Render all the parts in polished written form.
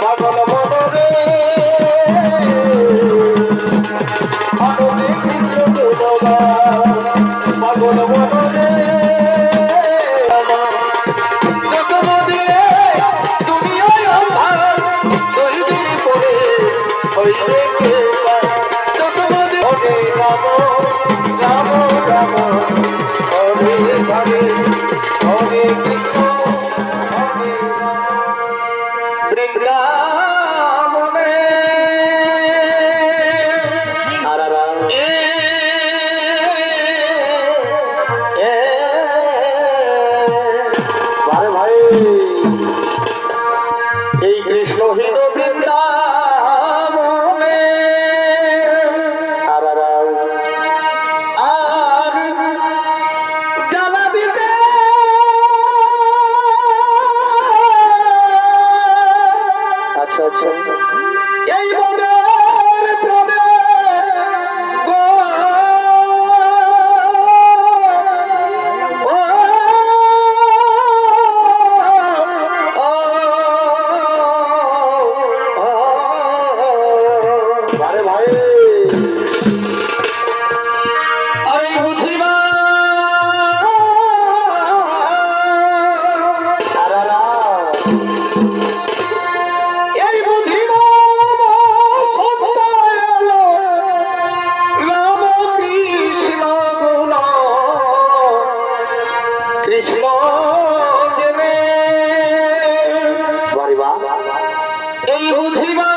পাগল মনরে আনন্দে কৃষ্ণ দেবগা পাগল মনরে দুনিয়ায় অন্ধার দৈবিক পরে হইলে কে হরে রাম রাম রাম হরে হরে হরে কৃষ্ণ হরে বৃন্দাবনে ভাই এই কৃষ্ণহীন বৃন্দাবনে আর জ্বালা দিতে আচ্ছা আচ্ছা এই মনের প্রাণে ভাই আরে বুঝিবা এই বুঝিবা রাম কৃষ্ণ গুণ কৃষ্ণ জেনে এই বুঝিবা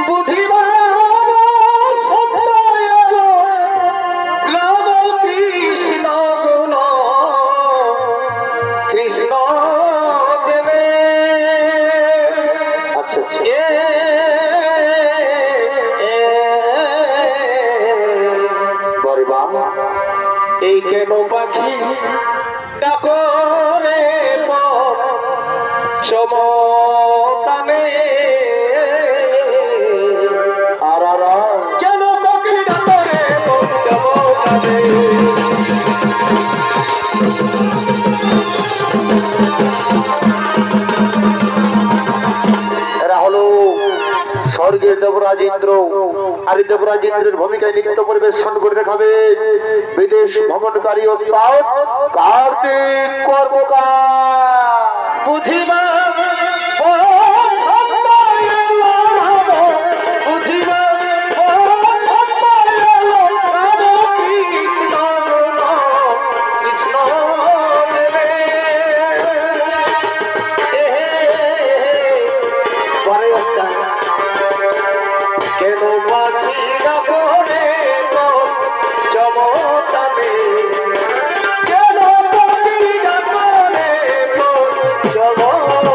বুঝিবা রাম কৃষ্ণ গুণ কৃষ্ণ জেনে আচ্ছা বরিবা এই কেন পাখি ডাকরে সমতানে আর কেন পাখি ডাকরে সমতানে এরা হলো স্বর্গের দেবরাজ ইন্দ্র আর দেবরাজ ইন্দ্রের ভূমিকায় নৃত্য পরিবেশন করে দেখাবে বিদেশ ভ্রমণকারী ওস্তাদ কার্তিক কর্মকার বুঝিবা কেন পাখি ডাকরে চমতানে কেন পাখি ডাকরে চমতানে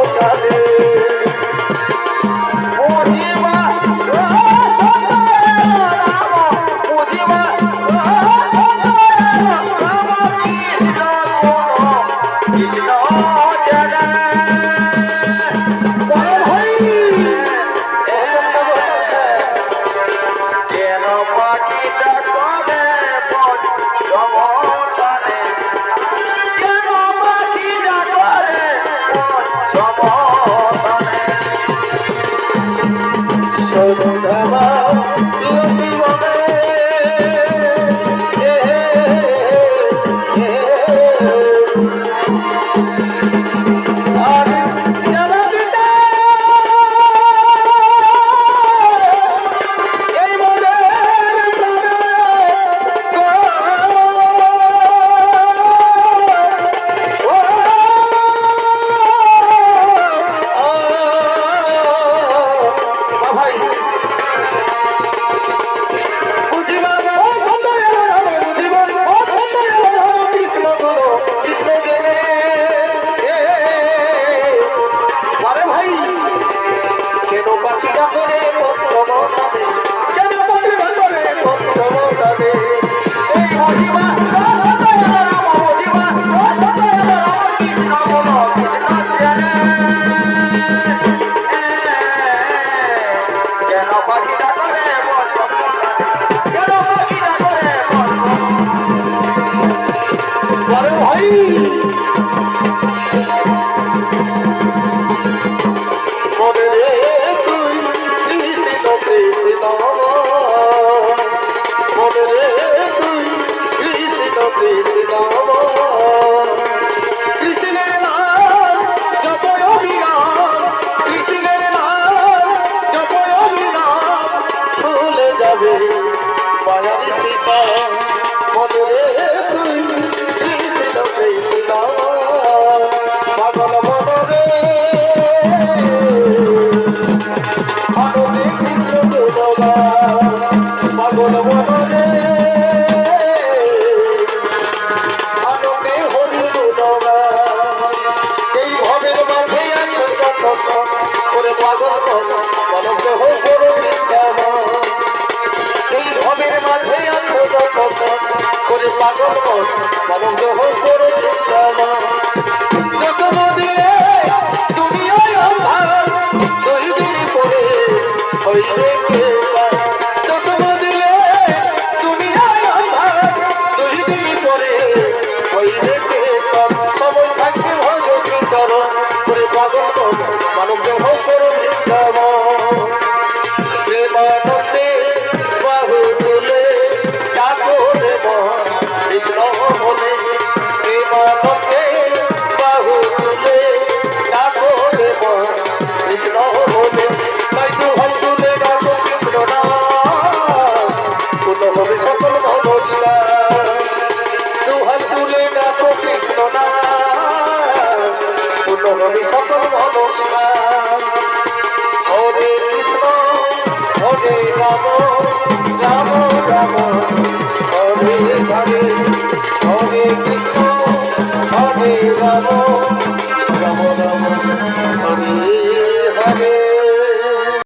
পাগল মানব দেহ করো বৃন্দাবন প্রেমানন্দে বাহু তুলে ডাকো দেব কৃষ্ণ বলে প্রেমানন্দে বাহু তুলে ডাকো দেব কৃষ্ণ বলে তাই দু হাত তুলে ডাকো কৃষ্ণ না পুনঃ হবে সকল নমস্কার দু হাত তুলে ডাকো কৃষ্ণ না পুনঃ হবে সকল নমস্কার হরে কৃষ্ণ হরে রাম রাম রাম হরে হরে হরে কৃষ্ণ হরে রাম